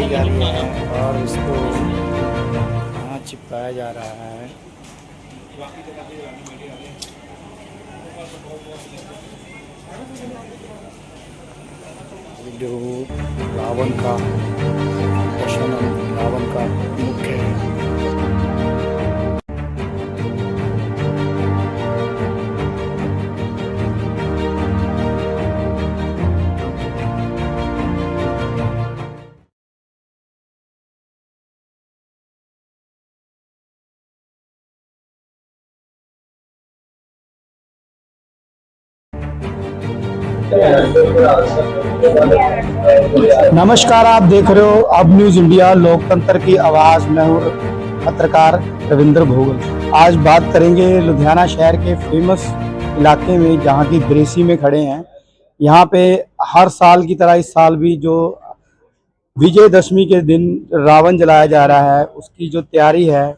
जा रही है और इसको यहाँ चिपकाया जा रहा है। जो रावण का दर्शन, रावण का मुख्य है। नमस्कार, आप देख रहे हो अब न्यूज इंडिया, लोकतंत्र की आवाज। मैं हूँ पत्रकार रविंद्र भोगल। आज बात करेंगे लुधियाना शहर के फेमस इलाके में, जहाँ की ग्रेसी में खड़े हैं। यहाँ पे हर साल की तरह इस साल भी जो विजयदशमी के दिन रावण जलाया जा रहा है, उसकी जो तैयारी है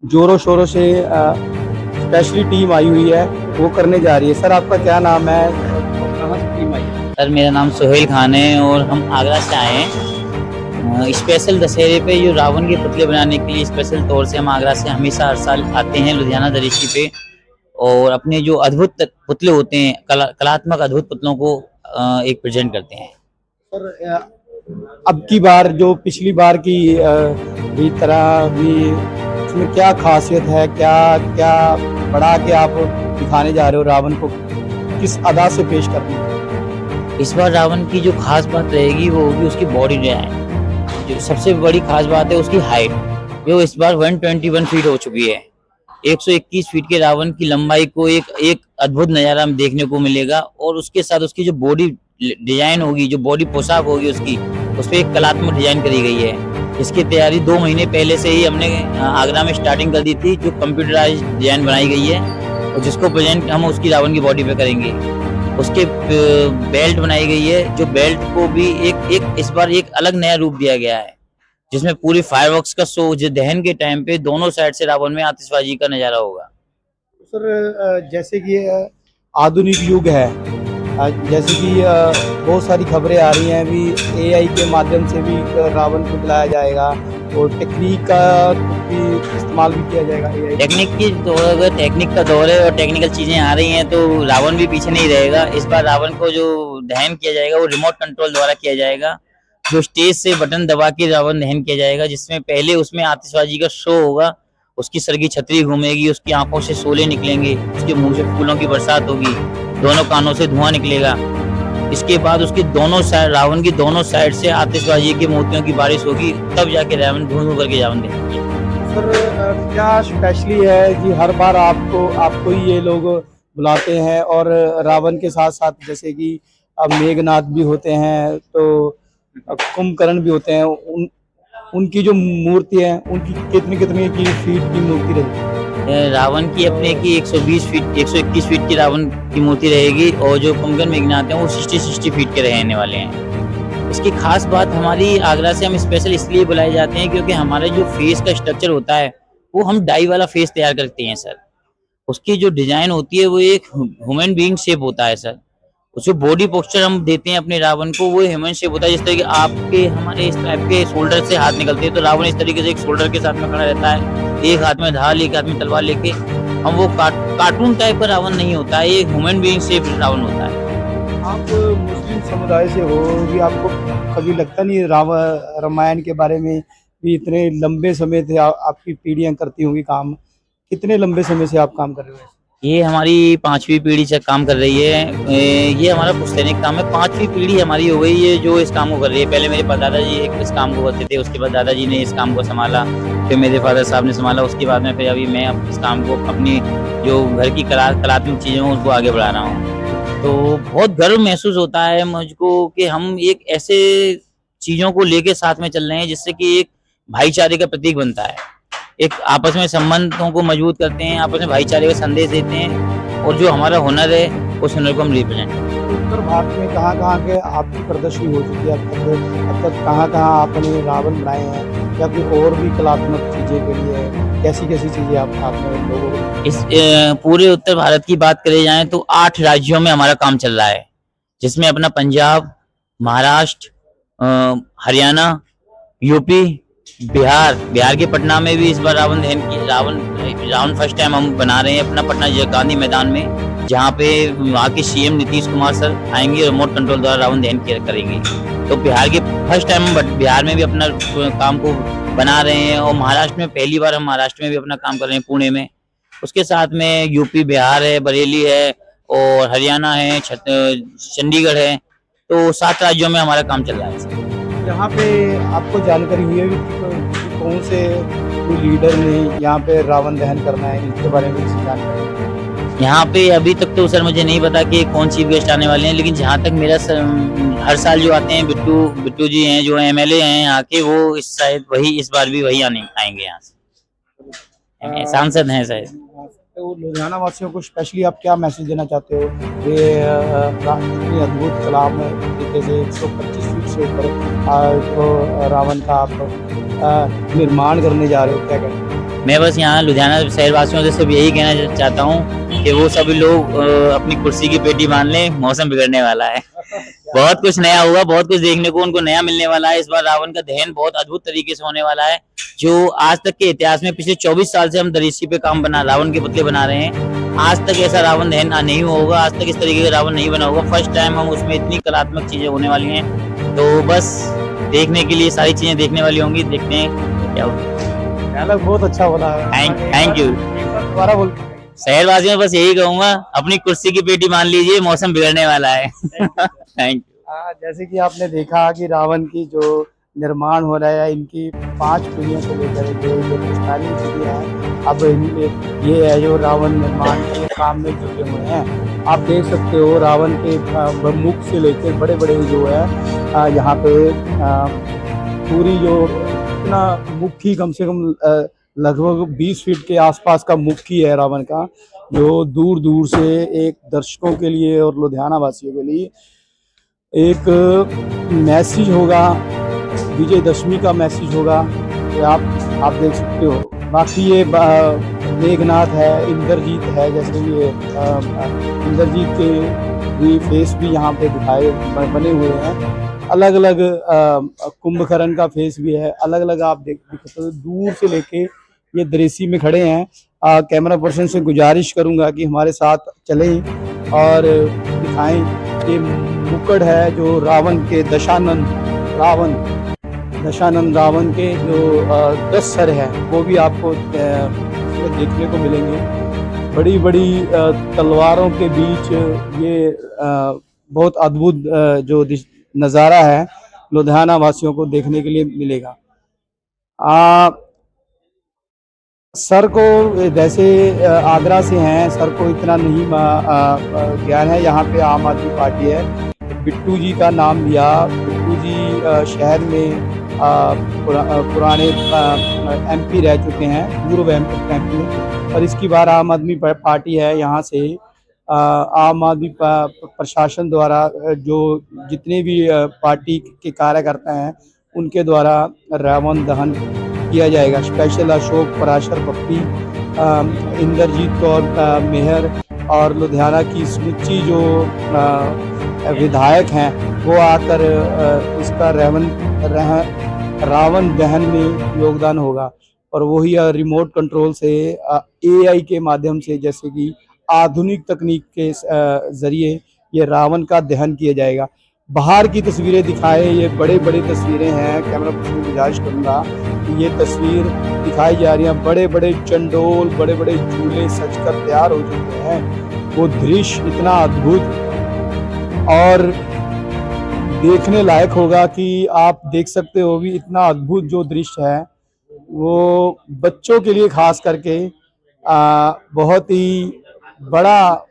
जोरों शोरों से स्पेशली टीम आई हुई है, वो करने जा रही है। सर, आपका क्या नाम है, कहाँ से टीम आई है? सर, मेरा नाम सोहेल खान है और हम आगरा से आए हैं। स्पेशल दशहरे पे जो रावण के पुतले बनाने के लिए स्पेशल तौर से हम आगरा से हमेशा हर साल आते हैं लुधियाना दरिश्ती पे, और अपने जो अद्भुत पुतले होते हैं, कलात्मक अद्भुत पुतलों को एक प्रेजेंट करते हैं। सर, अब की बार जो पिछली बार की भी तरह भी, उसमें क्या खासियत है, क्या क्या बढ़ा के आप दिखाने जा रहे हो रावण को, किस अदा से पेश करनी है? इस बार रावण की जो खास बात रहेगी वो होगी उसकी बॉडी डिजाइन। जो सबसे बड़ी खास बात है उसकी हाइट, जो इस बार 121 फीट हो चुकी है। 121 फीट के रावण की लंबाई को एक अद्भुत नज़ारा हम देखने को मिलेगा, और उसके साथ उसकी जो बॉडी डिजाइन होगी, जो बॉडी पोशाक होगी उसकी, उस पर एक कलात्मक डिजाइन करी गई है। इसकी तैयारी 2 महीने पहले से ही हमने आगरा में स्टार्टिंग कर दी थी। जो कंप्यूटराइज डिजाइन बनाई गई है और जिसको प्रेजेंट हम उसकी रावण की बॉडी पे करेंगे। उसके बेल्ट बनाई गई है, जो बेल्ट को भी एक इस बार एक अलग नया रूप दिया गया है, जिसमें पूरी फायरवर्क्स का शो, जो दहन के टाइम पे दोनों साइड से रावण में आतिशबाजी का नजारा होगा। सर, जैसे कि आधुनिक युग है, जैसे कि बहुत सारी खबरें आ रही हैं अभी, एआई के माध्यम से भी रावण को जलाया जाएगा और टेक्निक का भी इस्तेमाल भी किया जाएगा। एआई टेक्निक की दौर, अगर टेक्निक का दौर है और टेक्निकल चीजें आ रही हैं तो रावण भी पीछे नहीं रहेगा। इस बार रावण को जो दहन किया जाएगा वो रिमोट कंट्रोल द्वारा किया जाएगा, जो स्टेज से बटन दबा के रावण दहन किया जाएगा, जिसमें पहले उसमें आतिशबाजी का शो होगा। उसकी सर की छतरी घूमेगी, उसकी आंखों से शोले निकलेंगे, उसके मुंह से फूलों की बरसात होगी, दोनों कानों से धुआं निकलेगा। इसके बाद उसकी दोनों साइड, रावण की दोनों साइड से आतिशबाजी की मोतियों की बारिश होगी, तब जाके रावण धूम धूम करके रावण देखेंगे। सर, क्या स्पेशली है कि हर बार आपको ही ये लोग बुलाते हैं, और रावण के साथ साथ जैसे कि मेघनाथ भी होते हैं, तो कुंभकर्ण भी होते हैं, उनकी जो मूर्ति है, उनकी कितनी कितनी की फीट की मूर्ति रहेगी? रावण की अपने की 120 फीट 121 फीट की रावण की मूर्ति रहेगी, और जो कुंभकर्ण मेघनाथ हैं वो 60 फीट के रहने वाले हैं। इसकी खास बात, हमारी आगरा से हम स्पेशल इसलिए बुलाए जाते हैं क्योंकि हमारे जो फेस का स्ट्रक्चर होता है वो हम डाई वाला फेस तैयार करते हैं सर। उसकी जो डिजाइन होती है वो एक ह्यूमन बीइंग शेप होता है सर। जो बॉडी पोस्चर हम देते हैं अपने रावण को वो ह्यूमन शेप होता है। जिस तरह के आपके हमारे इस टाइप के शोल्डर से हाथ निकलते हैं, तो रावण इस तरीके से एक शोल्डर के साथ में खड़ा रहता है, एक हाथ में ढाल, एक हाथ में तलवार लेके। हम वो कार्टून टाइप का रावण नहीं होता है, ये ह्यूमन बीइंग शेप रावण होता है। आप मुस्लिम समुदाय से हो भी, आपको कभी लगता नहीं रामायण के बारे में भी? इतने लंबे समय से आपकी पीढ़ियां करती होंगी काम, कितने लंबे समय से आप काम कर रहे हो? ये हमारी 5वीं पीढ़ी से काम कर रही है। ये हमारा पुश्तैनी काम है, 5वीं पीढ़ी हमारी हो गई है जो इस काम को कर रही है। पहले मेरे दादा जी इस काम को करते थे, उसके बाद दादाजी ने इस काम को संभाला, फिर मेरे फादर साहब ने संभाला, उसके बाद में फिर अभी मैं इस काम को अपनी जो घर की कलात्मक चीज़ें हैं उसको आगे बढ़ा रहा हूँ। तो बहुत गर्व महसूस होता है मुझको कि हम एक ऐसे चीज़ों को लेके साथ में चल रहे हैं जिससे कि एक भाईचारे का प्रतीक बनता है, एक आपस में संबंधों को मजबूत करते हैं, आपस में भाईचारे का संदेश देते हैं, और जो हमारा हुनर है उस हुनर को हम रिप्रेजेंट करते हैं। उत्तर भारत में कहाँ कहाँ के आपकी प्रदर्शनी हो चुकी है अब तक कहाँ कहाँ आपने रावण बनाए हैं, या फिर और भी कलात्मक चीज़ें के लिए कैसी कैसी चीज़ें आपने लोगों को? इस पूरे उत्तर भारत की बात करें जाए तो 8 राज्यों में हमारा काम चल रहा है, जिसमें अपना पंजाब, महाराष्ट्र, हरियाणा, यूपी, बिहार के पटना में भी इस बार रावण फर्स्ट टाइम हम बना रहे हैं अपना पटना गांधी मैदान में, जहाँ पे वहाँ के सीएम नीतीश कुमार सर आएंगे और रिमोट कंट्रोल द्वारा रावण दहन करेंगे। तो बिहार के फर्स्ट टाइम हम बिहार में भी अपना काम को बना रहे हैं, और महाराष्ट्र में पहली बार हम महाराष्ट्र में भी अपना काम कर रहे हैं, पुणे में। उसके साथ में यूपी, बिहार है, बरेली है, और हरियाणा है, चंडीगढ़ है। तो 7 राज्यों में हमारा काम चल रहा है। यहाँ पे आपको जानकारी हुई है कि कौन से कोई लीडर ने यहाँ पे रावण दहन करना है, इसके बारे में कुछ जानकारी? यहाँ पे अभी तक तो सर मुझे नहीं पता कि कौन चीफ गेस्ट आने वाले हैं, लेकिन जहाँ तक मेरा हर साल जो आते हैं बिट्टू जी हैं जो एमएलए हैं यहाँ के, वो शायद वही इस बार भी वही आएंगे यहाँ से, सांसद हैं शायद। तो लुधियाना वासियों को स्पेशली आप क्या मैसेज देना चाहते हो? ये इतनी अद्भुत कला में तरीके से 125 फीट से ऊपर तो रावण का आप निर्माण करने जा रहे हो, क्या कहते हैं? मैं बस यहाँ लुधियाना शहरवासियों से सिर्फ यही कहना चाहता हूँ कि वो सभी लोग अपनी कुर्सी की पेटी बांध लें, मौसम बिगड़ने वाला है। बहुत कुछ नया होगा, बहुत कुछ देखने को उनको नया मिलने वाला है। इस बार रावण का दहन बहुत अद्भुत तरीके से होने वाला है, जो आज तक के इतिहास में पिछले 24 साल से हम दृश्य पे रावण के पुतले बना रहे हैं। आज तक ऐसा रावण दहन नहीं होगा, आज तक इस तरीके का रावण नहीं बना होगा। फर्स्ट टाइम हम उसमें इतनी कलात्मक चीजें होने वाली हैं, तो बस देखने के लिए सारी चीजें देखने वाली होंगी, देखते हैं क्या होगा। डायलॉग बहुत अच्छा बोला है। Thank you. दोबारा बोल। शहरवासियों में बस यही कहूंगा, अपनी कुर्सी की पेटी मान लीजिए, मौसम बिगड़ने वाला है। Thank you. जैसे कि आपने देखा कि रावण की जो निर्माण हो रहा है, इनकी 5 पीढ़ियों से लेकर जो पुरानी पीढ़ियाँ हैं, अब इनमें ये है जो रावण निर्माण के काम में जुटे हुए हैं। आप देख सकते हो रावण के मुख से लेकर बड़े बड़े जो है यहाँ पे पूरी जो इतना मुखी कम से कम लगभग 20 फीट के आसपास का मुखी है रावण का, जो दूर दूर से एक दर्शकों के लिए और लुधियाना वासियों के लिए एक मैसेज होगा, विजयदशमी का मैसेज होगा कि आप देख सकते हो। बाकी ये मेघनाथ है, इंद्रजीत है, जैसे ये इंद्रजीत के भी फेस भी यहाँ पे दिखाए बने हुए हैं। अलग अलग कुंभकर्ण का फेस भी है, अलग अलग आप देख सकते हो। दूर से लेके ये दृश्य में खड़े हैं। कैमरा पर्सन से गुजारिश करूंगा कि हमारे साथ चलें और दिखाएं। ये मुकुट है जो रावण के दशानंद रावण के जो 10 सर है, वो भी आपको देखने को मिलेंगे। बड़ी बड़ी तलवारों के बीच ये बहुत अद्भुत जो नज़ारा है, लुधियाना वासियों को देखने के लिए मिलेगा। सर को जैसे आगरा से हैं, सर को इतना नहीं ज्ञान है। यहाँ पे आम आदमी पार्टी है, बिट्टू जी का नाम लिया। बिट्टू जी शहर में पुराने एमपी रह चुके हैं, पूर्व एमपी, और इसकी बार आम आदमी पार्टी है। यहाँ से आम आदमी प्रशासन द्वारा जो जितने भी पार्टी के कार्यकर्ता हैं, उनके द्वारा रावण दहन किया जाएगा। स्पेशल अशोक, पराशर, पप्पी, इंद्रजीत कौर मेहर और लुधियाना की समुची जो विधायक हैं, वो आकर इसका रावण दहन में योगदान होगा। और वही रिमोट कंट्रोल से एआई के माध्यम से, जैसे कि आधुनिक तकनीक के जरिए ये रावण का दहन किया जाएगा। बाहर की तस्वीरें दिखाए, ये बड़े बड़े तस्वीरें हैं। कैमरा पर्सन से गुजारिश करूंगा कि ये तस्वीर दिखाई जा रही है। बड़े बड़े चंडोल, बड़े बड़े झूले सजकर तैयार हो चुके हैं। वो दृश्य इतना अद्भुत और देखने लायक होगा कि आप देख सकते हो भी। इतना अद्भुत जो दृश्य है वो बच्चों के लिए खास करके बहुत ही बड़ा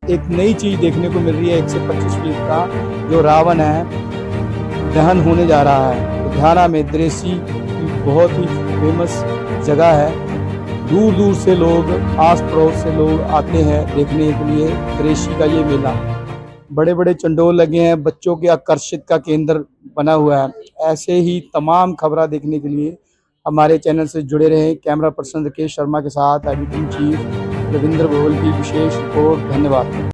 एक नई चीज देखने को मिल रही है। 125 फीट का जो रावण है दहन होने जा रहा है। लुधियाना में दृश्य की बहुत ही फेमस जगह है। दूर दूर से लोग, आस पड़ोस से लोग आते हैं देखने के लिए दृश्य का ये मेला। बड़े बड़े चंडोल लगे हैं, बच्चों के आकर्षित का केंद्र बना हुआ है। ऐसे ही तमाम खबरें देखने के लिए हमारे चैनल से जुड़े रहें। कैमरा पर्सन राकेश शर्मा के साथ एडिटिंग चीफ रविंद्र भोगल की विशेष रिपोर्ट। धन्यवाद।